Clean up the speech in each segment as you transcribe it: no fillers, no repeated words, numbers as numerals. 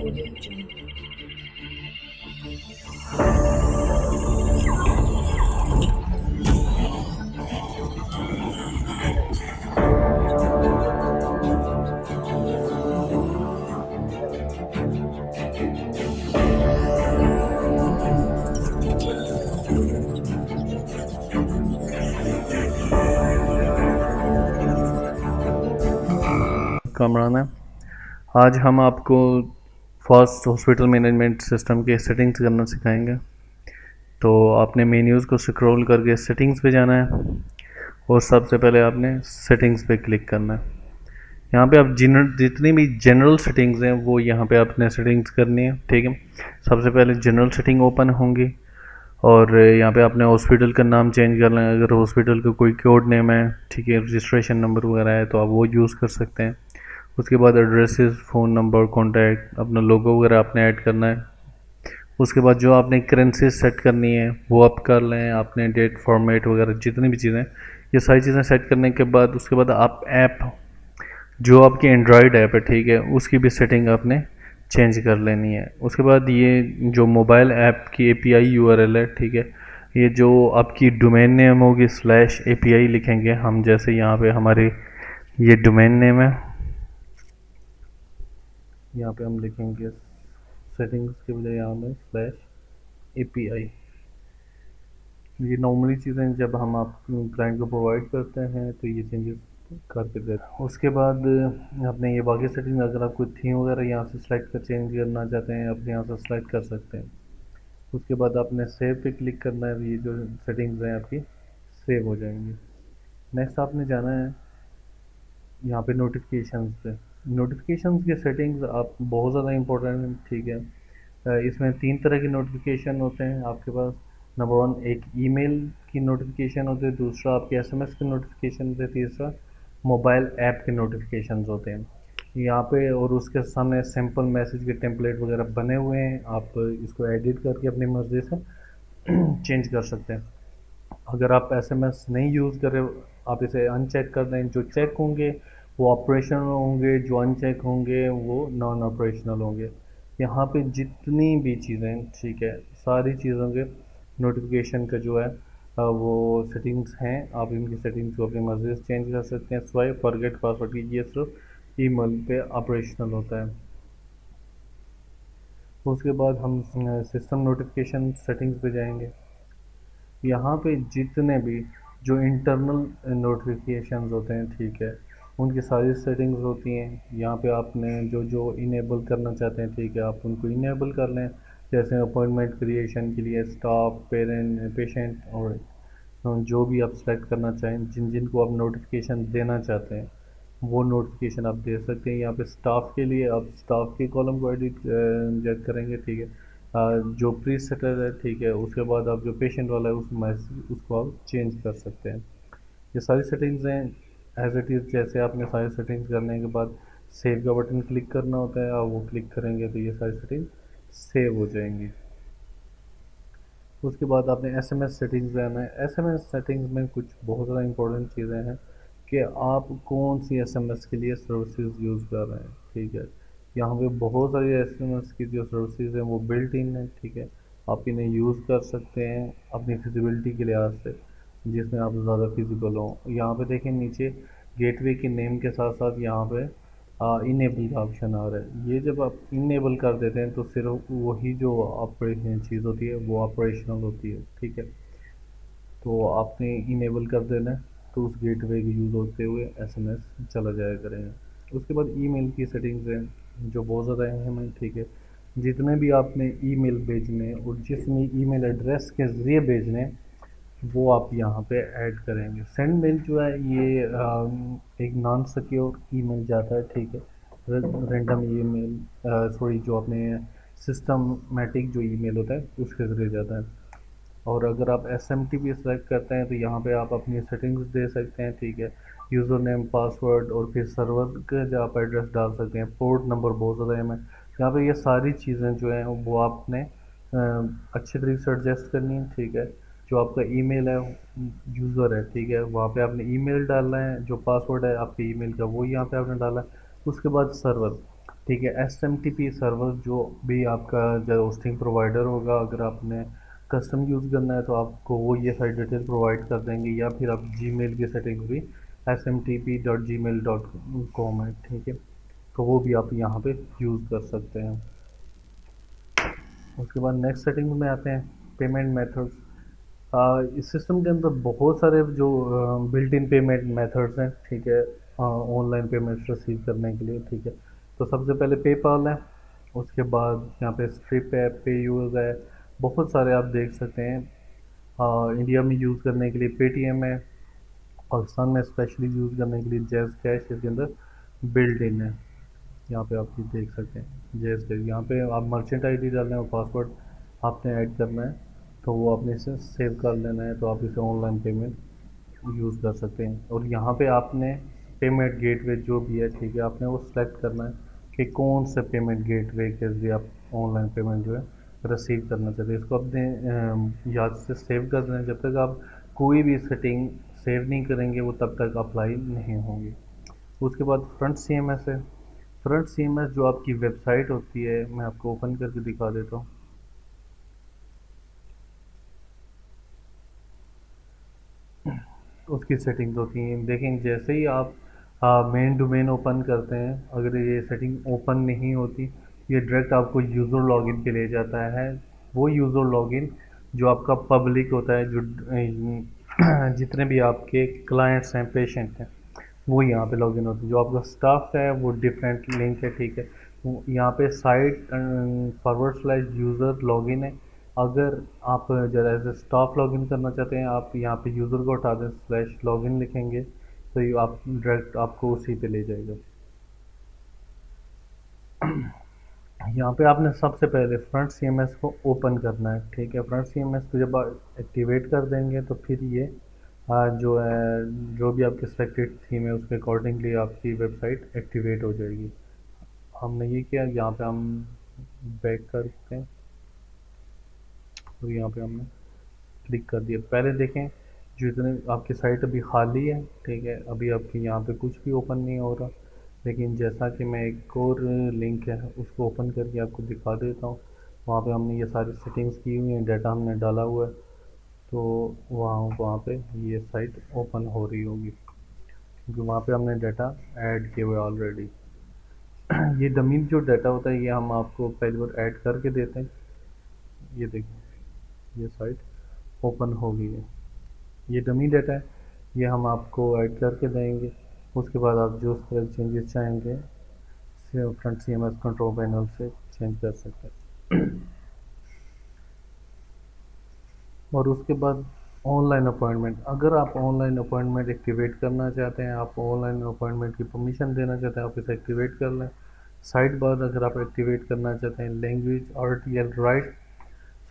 कामरान है। आज हम आपको फास्ट हॉस्पिटल मैनेजमेंट सिस्टम के सेटिंग्स करना सिखाएंगे। तो आपने मेन्यूज़ को स्क्रॉल करके सेटिंग्स पे जाना है और सबसे पहले आपने सेटिंग्स पे क्लिक करना है। यहाँ पे आप जितनी भी जनरल सेटिंग्स हैं वो यहाँ पे आपने सेटिंग्स करनी है, ठीक है। सबसे पहले जनरल सेटिंग ओपन होंगी और यहाँ पे आपने हॉस्पिटल का नाम चेंज करना है। अगर हॉस्पिटल का कोई कोड नेम है, ठीक है, रजिस्ट्रेशन नंबर वगैरह है तो आप वो यूज़ कर सकते हैं। उसके बाद एड्रेसेस, फ़ोन नंबर, कॉन्टैक्ट, अपना लोगो वगैरह आपने ऐड करना है। उसके बाद जो आपने करेंसी सेट करनी है वो आप कर लें। आपने डेट, फॉर्मेट वगैरह जितनी भी चीज़ें, ये सारी चीज़ें सेट करने के बाद उसके बाद आप ऐप, जो आपकी एंड्रॉयड ऐप है, ठीक है, उसकी भी सेटिंग आपने चेंज कर लेनी है। उसके बाद ये जो मोबाइल ऐप की API URL है, ठीक है, ये जो आपकी डोमेन नेम होगी /API लिखेंगे हम, जैसे यहाँ पे हमारे ये डोमेन नेम है, यहाँ पे हम लिखेंगे सेटिंग्स के बजाय यहाँ में /API। ये नॉर्मली चीज़ें जब हम आप क्लाइंट को प्रोवाइड करते हैं तो ये चेंजेस करके देते हैं। उसके बाद अपने ये बाकी सेटिंग, अगर आप कोई थीम वगैरह यहाँ से सेलेक्ट कर चेंज करना चाहते हैं, अपने यहाँ से सेलेक्ट कर सकते हैं। उसके बाद आपने सेव पे क्लिक करना है, ये जो सेटिंग्स हैं आपकी सेव हो जाएंगी। नेक्स्ट आपने जाना है यहाँ पे नोटिफिकेशंस पे। नोटिफिकेशंस के सेटिंग्स आप बहुत ज़्यादा इंपॉर्टेंट हैं, ठीक है। इसमें 3 तरह के नोटिफिकेशन होते हैं आपके पास। नंबर 1 एक ईमेल की नोटिफिकेशन होती है, दूसरा आपके SMS की नोटिफिकेशन होती है, तीसरा मोबाइल ऐप के नोटिफिकेशन होते हैं यहाँ पे। और उसके सामने सिंपल मैसेज के टेम्पलेट वगैरह बने हुए हैं, आप इसको एडिट करके अपनी मर्ज़ी से चेंज कर सकते हैं। अगर आप SMS नहीं यूज़ कर रहे हो, आप इसे अनचेक कर दें। जो चेक होंगे वो ऑपरेशनल होंगे, जो अनचेक होंगे वो नॉन ऑपरेशनल होंगे। यहाँ पे जितनी भी चीज़ें, ठीक है, सारी चीज़ों के नोटिफिकेशन का जो है वो सेटिंग्स हैं। आप इनकी सेटिंग्स को अपनी मर्ज़ी से चेंज कर सकते हैं। स्वाइप फॉरगेट पासवर्ड की ये सिर्फ ईमेल पे ऑपरेशनल होता है। उसके बाद हम सिस्टम नोटिफिकेशन सेटिंग्स पे जाएंगे। यहाँ पे जितने भी जो इंटरनल नोटिफिकेशंस होते हैं, ठीक है, उनकी सारी सेटिंग्स होती हैं। यहाँ पे आपने जो जो इनेबल करना चाहते हैं, ठीक है, आप उनको इनेबल कर लें। जैसे अपॉइंटमेंट क्रिएशन के लिए स्टाफ, पेरेंट, पेशेंट, और जो भी आप सेलेक्ट करना चाहें, जिन जिन को आप नोटिफिकेशन देना चाहते हैं वो नोटिफिकेशन आप दे सकते हैं। यहाँ पे स्टाफ के लिए आप स्टाफ के कॉलम को एडिट जेड करेंगे, ठीक है। जो प्री सेटर है, ठीक है, उसके बाद आप जो पेशेंट वाला है उस मैसेज उसको आप चेंज कर सकते हैं। ये सारी सेटिंग्स हैं एज इट इज़। जैसे आपने सारी सेटिंग्स करने के बाद सेव का बटन क्लिक करना होता है, आप वो क्लिक करेंगे तो ये सारी सेटिंग सेव हो जाएंगी। उसके बाद आपने SMS सेटिंग्स जाना है। SMS सेटिंग्स में कुछ बहुत ज़्यादा इंपॉर्टेंट चीज़ें हैं कि आप कौन सी SMS के लिए सर्विसेज यूज़ कर रहे हैं, ठीक है। यहाँ पे बहुत सारी SMS की जो सर्विसेज हैं वो बिल्ट इन है, ठीक है। आप इन्हें यूज़ कर सकते हैं अपनी फिजिबिलिटी के लिहाज से, जिसमें आप ज़्यादा फिजिबल हों। यहाँ पे देखें नीचे गेटवे के नेम के साथ साथ यहाँ पे इनेबल का ऑप्शन आ रहा है। ये जब आप इनेबल कर देते हैं तो सिर्फ वही जो ऑपरेशन चीज़ होती है वो ऑपरेशनल होती है, ठीक है। तो आपने इनेबल कर देना है तो उस गेटवे के यूज़ होते हुए SMS चला जाया करेंगे। उसके बाद ईमेल की सेटिंग्स हैं जो बहुत ज़्यादा अहम है, ठीक है। जितने भी आपने ईमेल भेजने और जिस ईमेल एड्रेस के ज़रिए भेजने वो आप यहाँ पे ऐड करेंगे। सेंड मेल जो है ये एक नॉन सिक्योर ईमेल जाता है, ठीक है। रैंडम ईमेल, सॉरी, जो अपने सिस्टमेटिक जो ईमेल होता है उसके ज़रिए जाता है। और अगर आप SMTP सेलेक्ट करते हैं तो यहाँ पे आप अपनी सेटिंग्स दे सकते हैं, ठीक है। यूज़र नेम, पासवर्ड और फिर सर्वर का जो आप एड्रेस डाल सकते हैं। पोर्ट नंबर बहुत ज़्यादा अहम है। यहाँ पे ये सारी चीज़ें जो हैं वो आपने अच्छे तरीके से एडजस्ट करनी है, ठीक है। जो आपका ईमेल है, यूज़र है, ठीक है, वहाँ पे आपने ईमेल डालना है। जो पासवर्ड है आपके ईमेल का वो यहाँ पे आपने डाला है। उसके बाद सर्वर, ठीक है। S M T P server जो भी आपका जो होस्टिंग प्रोवाइडर होगा, अगर आपने कस्टम यूज़ करना है तो आपको वो ये सारी डिटेल प्रोवाइड कर देंगे, या फिर आप जी मेल की सेटिंग भी smtp.gmail.com है, ठीक है। तो वो भी आप यहाँ पे यूज़ कर सकते हैं। उसके बाद नेक्स्ट सेटिंग में आते हैं, पेमेंट मेथड्स। इस सिस्टम के अंदर बहुत सारे जो बिल्ट इन पेमेंट मेथड्स हैं, ठीक है, ऑनलाइन पेमेंट्स रिसीव करने के लिए, ठीक है। तो सबसे पहले पेपाल है, उसके बाद यहाँ पे स्ट्रिप है, पे यूज़ है, बहुत सारे आप देख सकते हैं। इंडिया में यूज़ करने के लिए पेटीएम है, पाकिस्तान में स्पेशली यूज़ करने के लिए जैज़ कैश इसके अंदर बिल्ट इन है। यहाँ पे आप ये देख सकते हैं जैज़ कैश, यहाँ पे आप मर्चेंट आईडी डालना है और पासवर्ड आपने ऐड करना है, तो वो आपने इसे सेव कर लेना है, तो आप इसे ऑनलाइन पेमेंट यूज़ कर सकते हैं। और यहाँ पे आपने पेमेंट गेटवे जो भी है, ठीक है, आपने वो सिलेक्ट करना है कि कौन से पेमेंट गेटवे के जरिए आप ऑनलाइन पेमेंट जो है रिसीव करना चाहते हैं। इसको अपने याद से सेव कर देना, जब तक आप कोई भी सेटिंग सेव नहीं करेंगे वो तब तक अप्लाई नहीं होंगी। उसके बाद फ्रंट सी एम एस है। फ्रंट सी एम एस जो आपकी वेबसाइट होती है, मैं आपको ओपन करके दिखा देता हूँ। उसकी सेटिंग्स होती हैं, देखें जैसे ही आप मेन डोमेन ओपन करते हैं, अगर ये सेटिंग ओपन नहीं होती, ये डायरेक्ट आपको यूज़र लॉगिन पे ले जाता है। वो यूज़र लॉगिन जो आपका पब्लिक होता है, जो जितने भी आपके क्लाइंट्स हैं, पेशेंट हैं, वो यहाँ पे लॉगिन होती है। जो आपका स्टाफ है वो डिफरेंट लिंक है, ठीक है। यहाँ पे site forward slash user login है। अगर आप जरा एज स्टाफ लॉगिन करना चाहते हैं, आप यहाँ पे यूज़र को हटा दें, स्लैश लॉगिन लिखेंगे, तो ये आप डायरेक्ट आपको उसी पे ले जाएगा। यहाँ पे आपने सबसे पहले फ्रंट सीएमएस को ओपन करना है, ठीक है। फ्रंट सीएमएस को जब आप एक्टिवेट कर देंगे तो फिर ये जो है, जो भी आपकी सिलेक्टेड थीम है उसके अकॉर्डिंगली आपकी वेबसाइट एक्टिवेट हो जाएगी। हमने ये किया, यहाँ पे हम बैक करते हैं और यहाँ पे हमने क्लिक कर दिया। पहले देखें जितने आपकी साइट अभी खाली है, ठीक है, अभी आपके यहाँ पे कुछ भी ओपन नहीं हो रहा। लेकिन जैसा कि मैं एक और लिंक है उसको ओपन करके आपको दिखा देता हूँ, वहाँ पे हमने ये सारी सेटिंग्स की हुई हैं, डाटा हमने डाला हुआ है, तो वहाँ वहाँ पे ये साइट ओपन हो रही होगी, क्योंकि वहाँ पे हमने डाटा ऐड किए हुए ऑलरेडी। ये डमी जो डाटा होता है ये हम आपको पहली बार ऐड करके देते हैं। ये देखिए, ये साइट ओपन हो गई है। ये डमी डाटा है, ये हम आपको ऐड करके देंगे। उसके बाद आप जो उस तरह चेंजेस चाहेंगे front C M S control panel से चेंज कर सकते हैं। और उसके बाद ऑनलाइन अपॉइंटमेंट, अगर आप ऑनलाइन अपॉइंटमेंट एक्टिवेट करना चाहते हैं, आप ऑनलाइन अपॉइंटमेंट की परमिशन देना चाहते हैं, आप इसे एक्टिवेट कर लें। साइड बार अगर आप एक्टिवेट करना चाहते हैं, language R T L right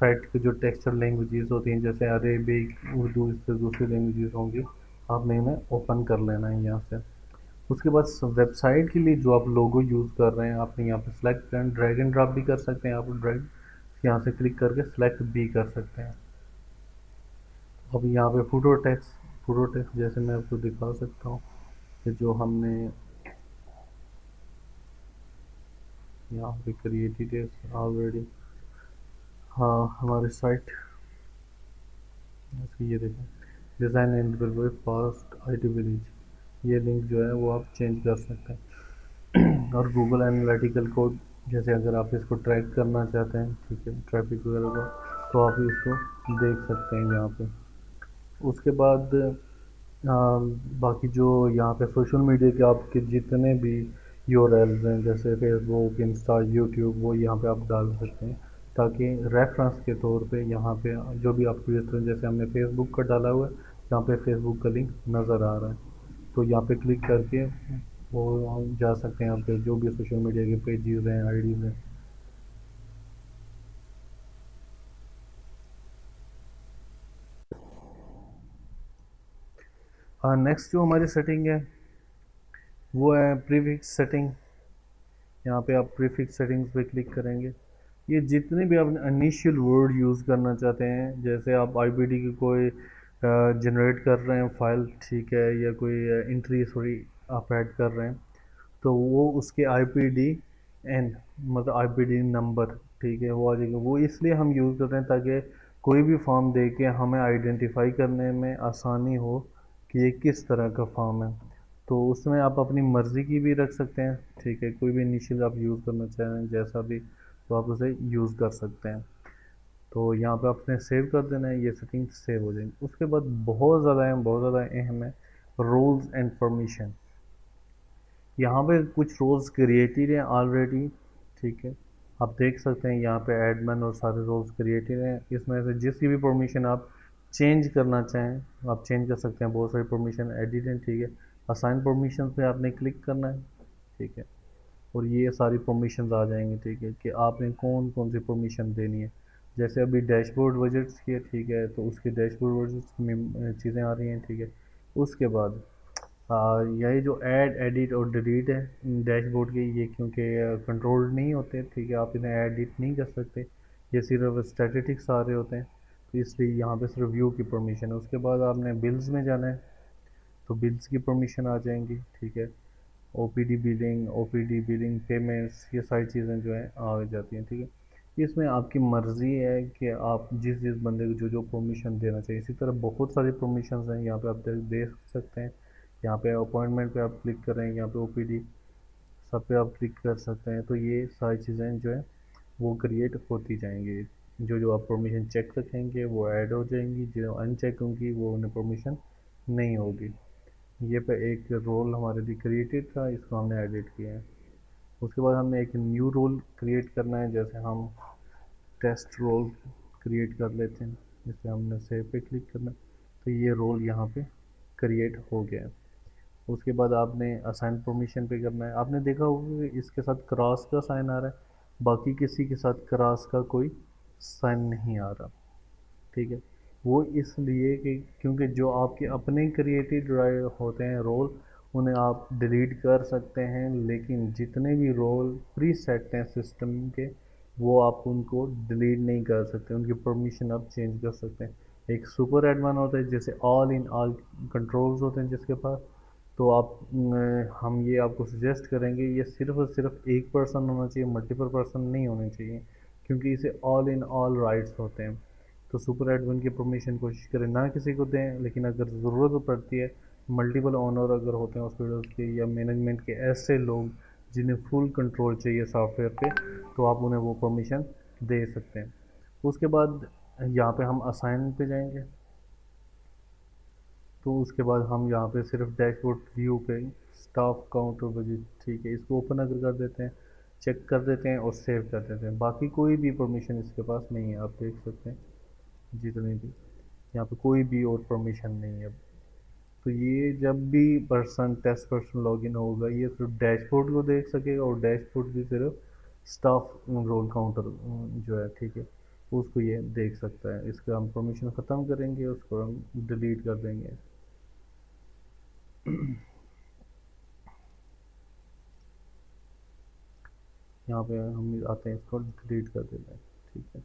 site की जो टेक्सचर लैंग्वेजेस होती हैं, जैसे अरेबिक, उर्दू, इस तरह दूसरी लैंग्वेजेस होंगी, आपने इन्हें ओपन कर लेना है यहाँ से। उसके बाद वेबसाइट के लिए जो आप लोगो यूज़ कर रहे हैं, आपने यहाँ पे सिलेक्ट करना, ड्रैग एंड ड्रॉप भी कर सकते हैं, आप ड्रैग यहाँ से क्लिक करके सिलेक्ट भी कर सकते हैं। अब यहाँ पे फोटो टेक्स्ट जैसे मैं आपको दिखा सकता हूँ कि जो हमने यहाँ पे क्रिएटेड है ऑलरेडी। हाँ, हमारी साइट, इसकी ये देखें, design and delivery fast IT village, ये लिंक जो है वो आप चेंज कर सकते हैं। और गूगल एनालिटिकल कोड, जैसे अगर आप इसको ट्रैक करना चाहते हैं, ठीक है, ट्रैफिक वगैरह का, तो आप इसको देख सकते हैं यहाँ पे। उसके बाद बाकी जो यहाँ पे सोशल मीडिया के आपके जितने भी यूआरएल्स हैं, जैसे फेसबुक, इंस्टा, यूट्यूब, वो यहाँ पे आप डाल सकते हैं, ताकि रेफरेंस के तौर पे यहाँ पे जो भी आपको इस तरह, जैसे हमने फेसबुक का डाला हुआ है, यहाँ पे फेसबुक का लिंक नज़र आ रहा है, तो यहाँ पे क्लिक करके वो हम जा सकते हैं, यहाँ पे जो भी सोशल मीडिया के पेजेस हैं, आईडीज़ हैं। हाँ, नेक्स्ट जो हमारी सेटिंग है वो है प्रीफिक्स सेटिंग। यहाँ पे आप प्रीफिक्स सेटिंग्स पे क्लिक करेंगे। ये जितने भी आप इनिशियल वर्ड यूज़ करना चाहते हैं, जैसे आप आईबीडी की कोई जनरेट कर रहे हैं फाइल, ठीक है, या कोई एंट्री सॉरी आप ऐड कर रहे हैं, तो वो उसके आईपीडी एन मतलब आईपीडी नंबर, ठीक है, वो आ जाएगा। वो इसलिए हम यूज़ करते हैं ताकि कोई भी फॉर्म दे के हमें आइडेंटिफाई करने में आसानी हो कि ये किस तरह का फॉर्म है। तो उसमें आप अपनी मर्ज़ी की भी रख सकते हैं, ठीक है, कोई भी इनिशियल आप यूज़ करना चाहें जैसा भी, तो आप उसे यूज़ कर सकते हैं। तो यहाँ पे आपने सेव कर देना है, ये सेटिंग सेव हो जाएंगी। उसके बाद बहुत ज़्यादा है, बहुत ज़्यादा अहम है, रोल्स एंड परमिशन। यहाँ पे कुछ रोल्स क्रिएटेड हैं ऑलरेडी, ठीक है, आप देख सकते हैं यहाँ पे एडमिन और सारे रोल्स क्रिएटेड हैं। इसमें से जिसकी भी परमिशन आप चेंज करना चाहें आप चेंज कर सकते हैं। बहुत सारी परमिशन एडिट हैं, ठीक है। असाइन परमिशन पे आपने क्लिक करना है, ठीक है, और ये सारी परमिशंस आ जाएंगी, ठीक है, कि आपने कौन कौन सी परमिशन देनी है। जैसे अभी डैशबोर्ड वजट्स की है, ठीक है, तो उसके डैशबोर्ड वजट्स में चीज़ें आ रही हैं, ठीक है। उसके बाद यही जो ऐड एडिट और डिलीट है डैशबोर्ड के, ये क्योंकि कंट्रोल्ड नहीं होते, ठीक है, आप इन्हें एडिट नहीं कर सकते, ये सिर्फ स्टैटिस्टिक्स आ रहे होते हैं, तो इसलिए यहाँ पे सिर्फ व्यू की परमिशन है। उसके बाद आपने बिल्स में जाना है, तो बिल्स की परमिशन आ जाएंगी, ठीक है। ओपीडी बिलिंग पेमेंट्स, ये सारी चीज़ें जो हैं आ जाती हैं, ठीक है। इसमें आपकी मर्ज़ी है कि आप जिस जिस बंदे को जो जो परमिशन देना चाहिए। इसी तरह बहुत सारी परमिशंस हैं, यहाँ पे आप दे सकते हैं। यहाँ पे अपॉइंटमेंट पे आप क्लिक करें, यहाँ पे ओपीडी सब पे आप क्लिक कर सकते हैं। तो ये सारी चीज़ें जो है वो क्रिएट होती जाएंगी। जो जो आप परमिशन चेक रखेंगे वो ऐड हो जाएंगी, जो अनचेक होंगी वो उन्हें परमिशन नहीं होगी। ये पे एक रोल हमारे लिए क्रिएटेड था, इसको हमने एडिट किया है। उसके बाद हमें एक न्यू रोल क्रिएट करना है, जैसे हम टेस्ट रोल क्रिएट कर लेते हैं। जैसे हमने सेव पे क्लिक करना है, तो ये रोल यहाँ पे क्रिएट हो गया है। उसके बाद आपने असाइन परमिशन पे करना है। आपने देखा होगा कि इसके साथ क्रॉस का साइन आ रहा है, बाकी किसी के साथ क्रॉस का कोई साइन नहीं आ रहा, ठीक है। वो इसलिए कि क्योंकि जो आपके अपने क्रिएटेड होते हैं रोल, उन्हें आप डिलीट कर सकते हैं, लेकिन जितने भी रोल प्री सेट हैं सिस्टम के, वो आप उनको डिलीट नहीं कर सकते, उनकी परमिशन आप चेंज कर सकते हैं। एक सुपर एडवान होता है, जैसे ऑल इन ऑल कंट्रोल्स होते हैं जिसके पास, तो आप हम ये आपको सजेस्ट करेंगे, ये सिर्फ और सिर्फ एक पर्सन होना चाहिए, मल्टीपल पर्सन नहीं होने चाहिए, क्योंकि इसे ऑल इन ऑल राइट्स होते हैं। तो सुपर एडमिन की परमिशन कोशिश करें ना किसी को दें, लेकिन अगर ज़रूरत पड़ती है, मल्टीपल ओनर अगर होते हैं हॉस्पिटल्स के या मैनेजमेंट के, ऐसे लोग जिन्हें फुल कंट्रोल चाहिए सॉफ्टवेयर पे, तो आप उन्हें वो परमिशन दे सकते हैं। उसके बाद यहाँ पे हम असाइन पे जाएंगे, तो उसके बाद हम यहाँ पे सिर्फ डैशबोर्ड व्यू पे स्टाफ काउंट और बजट, ठीक है, इसको ओपन अगर कर देते हैं, चेक कर देते हैं और सेव कर देते हैं। बाकी कोई भी परमिशन इसके पास नहीं है, आप देख सकते हैं जितनी भी, यहाँ पे कोई भी और परमिशन नहीं है। तो ये जब भी पर्सन टेस्ट पर्सन लॉगिन होगा, ये सिर्फ डैशबोर्ड को देख सकेगा, और डैशबोर्ड भी सिर्फ स्टाफ रोल काउंटर जो है, ठीक है, उसको ये देख सकता है। इसका हम परमिशन ख़त्म करेंगे, उसको हम डिलीट कर देंगे। यहाँ पे हम आते हैं, इसको डिलीट कर देते हैं, ठीक है,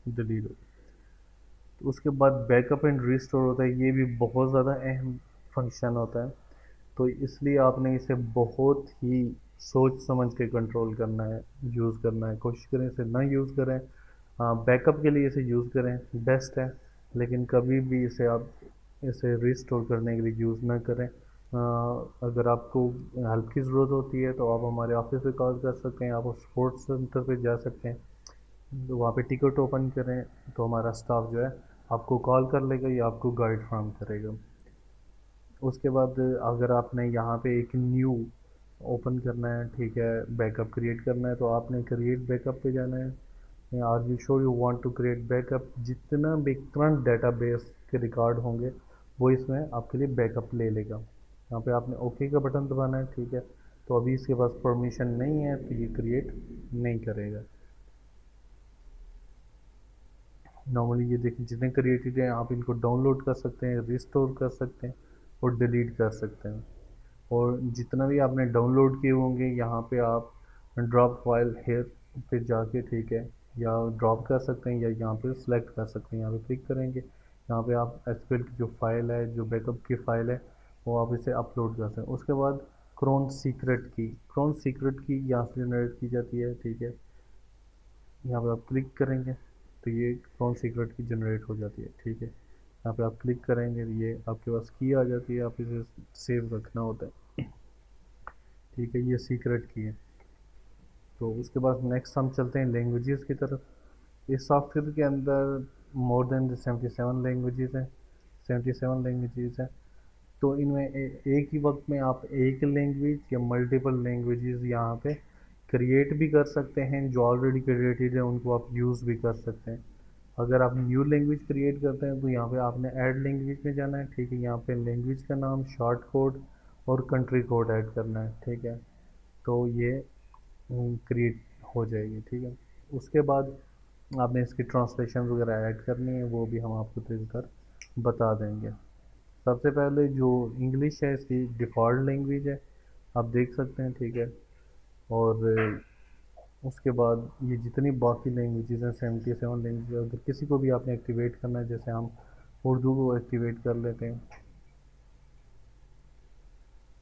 डिलीट हो। तो उसके बाद बैकअप एंड रिस्टोर होता है, ये भी बहुत ज़्यादा अहम फंक्शन होता है। तो इसलिए आपने इसे बहुत ही सोच समझ के कंट्रोल करना है, यूज़ करना है। कोशिश करें इसे ना यूज़ करें। हाँ, बैकअप के लिए इसे यूज़ करें, बेस्ट है, लेकिन कभी भी इसे आप इसे रिस्टोर करने के लिए यूज़ ना करें। अगर आपको हेल्प की ज़रूरत होती है तो आप हमारे ऑफिस पे कॉल कर सकते हैं, आप सपोर्ट सेंटर पे जा सकते हैं, तो वहाँ पे टिकट ओपन करें, तो हमारा स्टाफ जो है आपको कॉल कर लेगा या आपको गाइड फ्राहम करेगा। उसके बाद अगर आपने यहाँ पे एक न्यू ओपन करना है, ठीक है, बैकअप क्रिएट करना है, तो आपने क्रिएट बैकअप पे जाना है। Are you sure you want to create backup, जितना भी करंट डेटाबेस के रिकॉर्ड होंगे वो इसमें आपके लिए बैकअप ले लेगा। यहाँ पे आपने ओके का बटन दबाना है, ठीक है। तो अभी इसके पास परमिशन नहीं है, तो ये क्रिएट नहीं करेगा। नॉर्मली ये देखिए जितने क्रिएटेड हैं आप इनको डाउनलोड कर सकते हैं, रिस्टोर कर सकते हैं और डिलीट कर सकते हैं। और जितना भी आपने डाउनलोड किए होंगे यहाँ पे आप ड्रॉप फाइल हेयर पे जाके, ठीक है, या ड्रॉप कर सकते हैं या यहाँ पे सिलेक्ट कर सकते हैं। यहाँ पे क्लिक करेंगे, यहाँ पे आप एसक्यूएल की जो फाइल है, जो बैकअप की फ़ाइल है, वो आप इसे अपलोड कर सकते हैं। उसके बाद क्रोन सीक्रेट की यहाँ से जनरेट की जाती है, ठीक है। यहाँ पे आप क्लिक करेंगे तो ये क्रोन सीक्रेट की जनरेट हो जाती है, ठीक है। यहाँ पे आप क्लिक करेंगे तो ये आपके पास की आ जाती है, आप इसे सेव रखना होता है, ठीक है। ये सीक्रेट की है। तो उसके बाद नेक्स्ट हम चलते हैं लैंग्वेजेस की तरफ। इस सॉफ्टवेयर के अंदर मोर देन 77 लैंग्वेजेस हैं, 77 लैंग्वेजेस हैं। तो इनमें एक ही वक्त में आप एक लैंग्वेज या मल्टीपल लैंग्वेजेस यहाँ पे क्रिएट भी कर सकते हैं। जो ऑलरेडी क्रिएटेड है उनको आप यूज़ भी कर सकते हैं। अगर आप न्यू लैंग्वेज क्रिएट करते हैं तो यहाँ पे आपने ऐड लैंग्वेज में जाना है, ठीक है। यहाँ पे लैंग्वेज का नाम, शॉर्ट कोड और कंट्री कोड ऐड करना है, ठीक है। तो ये क्रिएट हो जाएगी, ठीक है। उसके बाद आपने इसकी ट्रांसलेशन वगैरह ऐड करनी है, वो भी हम आपको देकर बता देंगे। सबसे पहले जो इंग्लिश है इसकी डिफ़ॉल्ट लैंग्वेज है, आप देख सकते हैं, ठीक है। और उसके बाद ये जितनी बाकी लैंग्वेजेस हैं 77 लैंग्वेज, अगर किसी को भी आपने एक्टिवेट करना है, जैसे हम उर्दू को एक्टिवेट कर लेते हैं,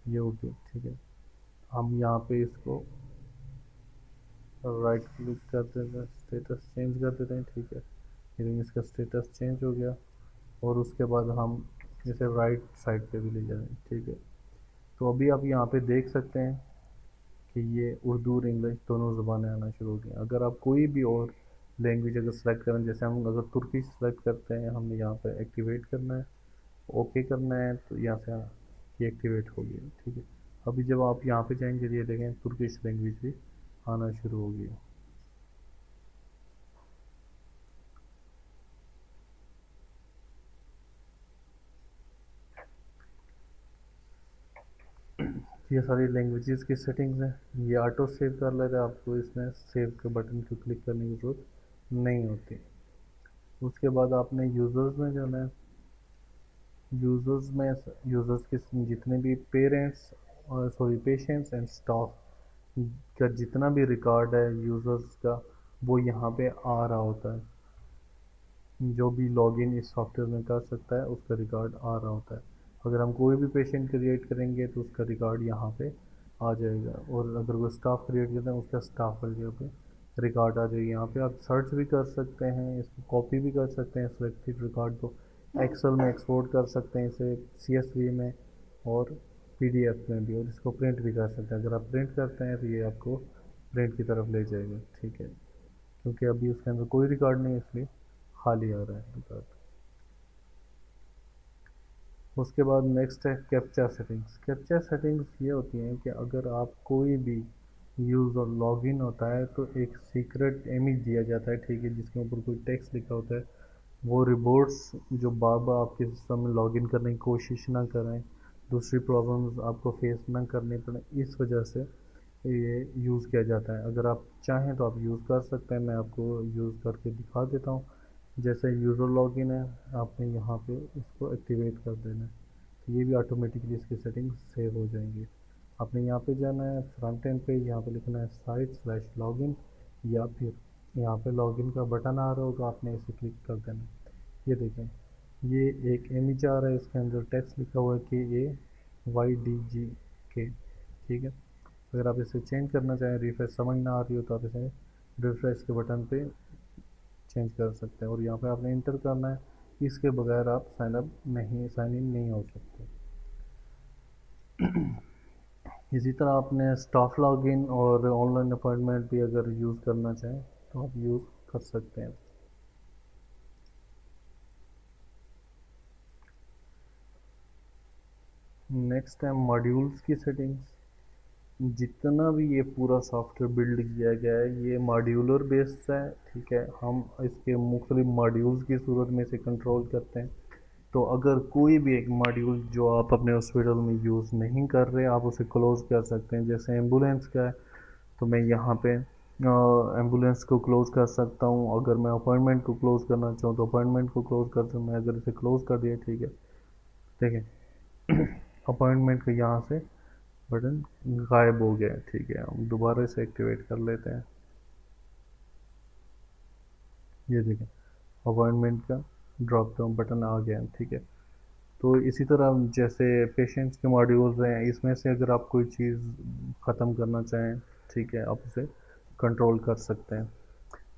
ये उर्दू, ठीक है। हम यहाँ पे इसको राइट क्लिक कर देते हैं, स्टेटस चेंज कर देते हैं, ठीक है। लेकिन इसका स्टेटस चेंज हो गया। और उसके बाद हम इसे राइट साइड पे भी ले जाएंगे, ठीक है। तो अभी आप यहाँ पे देख सकते हैं कि ये उर्दू और इंग्लिश दोनों ज़ुबानें आना शुरू हो गई। अगर आप कोई भी और लैंग्वेज अगर सेलेक्ट करें, जैसे हम अगर तुर्किश सेलेक्ट करते हैं, हमने यहाँ पे एक्टिवेट करना है, ओके करना है, तो यहाँ से ये एक्टिवेट हो गया, ठीक है। अभी जब आप यहाँ पे जाएंगे तो ये देखें तुर्किश लैंग्वेज भी आना शुरू हो गया। ये सारी लैंग्वेजेस की सेटिंग्स हैं। ये ऑटो सेव कर लेते हैं, आपको इसमें सेव के बटन को क्लिक करने की ज़रूरत नहीं होती। उसके बाद आपने यूज़र्स में जाना है। यूज़र्स में यूज़र्स के जितने भी पेरेंट्स और सॉरी पेशेंट्स एंड स्टाफ का जितना भी रिकॉर्ड है यूज़र्स का, वो यहाँ पे आ रहा होता है। जो भी लॉगिन इस सॉफ्टवेयर में कर सकता है उसका रिकॉर्ड आ रहा होता है। अगर हम कोई भी पेशेंट क्रिएट करेंगे तो उसका रिकॉर्ड यहाँ पे आ जाएगा। और अगर वो स्टाफ क्रिएट करते हैं उसका स्टाफ का यहाँ पे रिकॉर्ड आ जाएगा। यहाँ पे आप सर्च भी कर सकते हैं, इसको कॉपी भी कर सकते हैं सिलेक्टेड रिकॉर्ड को, एक्सेल में एक्सपोर्ट कर सकते हैं इसे, CSV में और PDF में भी, और इसको प्रिंट भी कर सकते हैं। अगर आप प्रिंट करते हैं तो ये आपको प्रिंट की तरफ ले जाएगा, ठीक है। क्योंकि अभी उसके अंदर कोई रिकॉर्ड नहीं है इसलिए खाली आ रहा है रिकॉर्ड। उसके बाद नेक्स्ट है कैप्चा सेटिंग्स। कैप्चा सेटिंग्स ये होती हैं कि अगर आप कोई भी यूज़र लॉगिन होता है तो एक सीक्रेट इमेज दिया जाता है, ठीक है, जिसके ऊपर कोई टेक्स्ट लिखा होता है। वो रिबोट्स जो बार बार आपके सिस्टम में लॉगिन करने की कोशिश ना करें, दूसरी प्रॉब्लम्स आपको फेस ना करनी पड़े, इस वजह से ये यूज़ किया जाता है। अगर आप चाहें तो आप यूज़ कर सकते हैं, मैं आपको यूज़ करके दिखा देता हूँ। जैसे यूज़र लॉगिन है, आपने यहाँ पे इसको एक्टिवेट कर देना है, तो ये भी ऑटोमेटिकली इसकी सेटिंग्स सेव हो जाएंगी। आपने यहाँ पे जाना है फ्रंट एंड पे, यहाँ पे लिखना है site/login, या फिर यहाँ पे लॉगिन का बटन आ रहा होगा, आपने इसे क्लिक कर देना है। ये देखें, ये एक इमेज आ रहा है, इसके अंदर टेक्स्ट लिखा हुआ है KAYDGK, ठीक है। अगर आप इसे चेंज करना चाहें, रिफ्रेश समझ ना आ रही हो तो आप इसे रिफ्रेश के बटन पे चेंज कर सकते हैं। और यहाँ पे आपने इंटर करना है, इसके बगैर आप साइन इन नहीं हो सकते। इसी तरह आपने स्टाफ लॉगिन और ऑनलाइन अपॉइंटमेंट भी अगर यूज़ करना चाहें तो आप यूज़ कर सकते हैं। नेक्स्ट है मॉड्यूल्स की सेटिंग्स। जितना भी ये पूरा सॉफ्टवेयर बिल्ड किया गया है ये मॉड्यूलर बेस्ड है, ठीक है। हम इसके मुख्तलिफ मॉड्यूल्स की सूरत में इसे कंट्रोल करते हैं। तो अगर कोई भी एक मॉड्यूल जो आप अपने हॉस्पिटल में यूज़ नहीं कर रहे, आप उसे क्लोज़ कर सकते हैं। जैसे एम्बुलेंस का है तो मैं यहाँ पे एम्बुलेंस को क्लोज़ कर सकता हूँ। अगर मैं अपॉइंटमेंट को क्लोज़ करना चाहूँ तो अपॉइंटमेंट को क्लोज़ कर सकता हूँ। मैं अगर इसे क्लोज़ कर दिया, ठीक है, ठीक है। अपॉइंटमेंट का यहाँ से बटन गायब हो गया, ठीक है। हम दोबारा इसे एक्टिवेट कर लेते हैं। ये देखें, अपॉइंटमेंट का ड्रॉप डाउन बटन आ गया, ठीक है। तो इसी तरह जैसे पेशेंस के मॉड्यूल्स हैं, इसमें से अगर आप कोई चीज़ ख़त्म करना चाहें, ठीक है, आप उसे कंट्रोल कर सकते हैं।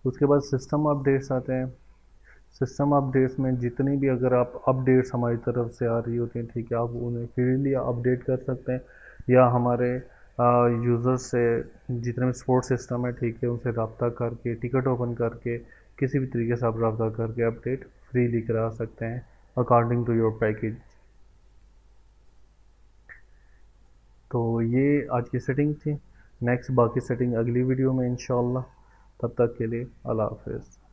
उसके बाद सिस्टम अपडेट्स आते हैं। सिस्टम अपडेट्स में जितनी भी अगर आप अपडेट्स हमारी तरफ से आ रही होती हैं, ठीक है, आप उन्हें फ्रीली अपडेट कर सकते हैं, या हमारे यूज़र से जितने भी सपोर्ट सिस्टम है, ठीक है, उनसे रब्ता करके टिकट ओपन करके किसी भी तरीके से आप रब्ता करके अपडेट फ्रीली करा सकते हैं अकॉर्डिंग टू योर पैकेज। तो ये आज की सेटिंग थी। नेक्स्ट बाकी सेटिंग अगली वीडियो में इंशाल्लाह। तब तक के लिए अल्लाह हाफ़िज़।